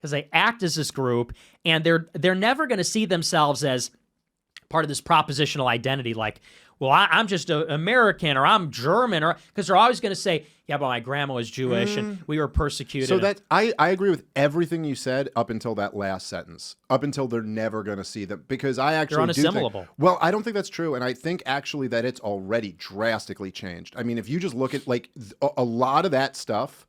because they act as this group, and they're never going to see themselves as part of this propositional identity, like, well, I'm just an American, or I'm German, or because they're always going to say, yeah, but my grandma was Jewish and we were persecuted. So that I agree with everything you said up until that last sentence, up until they're never going to see them, because I actually they're unassimilable. Well, I don't think that's true, and I think actually that it's already drastically changed. I mean, if you just look at like a lot of that stuff.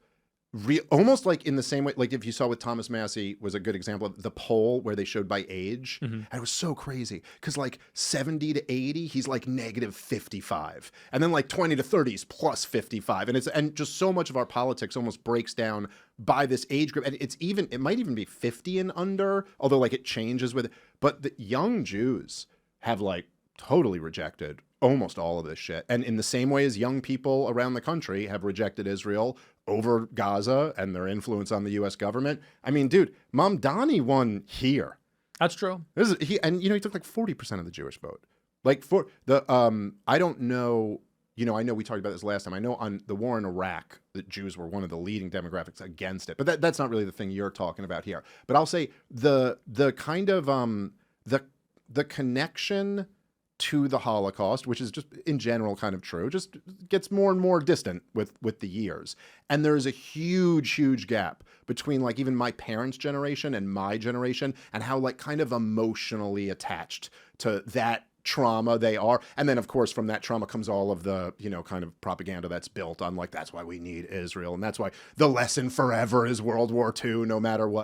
Almost like in the same way, like if you saw with Thomas Massey was a good example of the poll where they showed by age. And it was so crazy because like 70 to 80, he's like negative 55. And then like 20 to 30 is plus 55. And just so much of our politics almost breaks down by this age group. And it might even be 50 and under, although like it changes with it. But the young Jews have like totally rejected almost all of this shit. And in the same way as young people around the country have rejected Israel over Gaza and their influence on the U.S. government. I mean, dude, Mamdani won here. That's true. He took like 40% of the Jewish vote. Like for the, I don't know, I know we talked about this last time. I know on the war in Iraq, the Jews were one of the leading demographics against it, but that's not really the thing you're talking about here. But I'll say the kind of, the connection to the Holocaust, which is just in general kind of true, just gets more and more distant with the years. And there's a huge gap between like even my parents' generation and my generation, and how like kind of emotionally attached to that trauma they are. And then of course from that trauma comes all of the, kind of propaganda that's built on like, that's why we need Israel. And that's why the lesson forever is World War II, no matter what.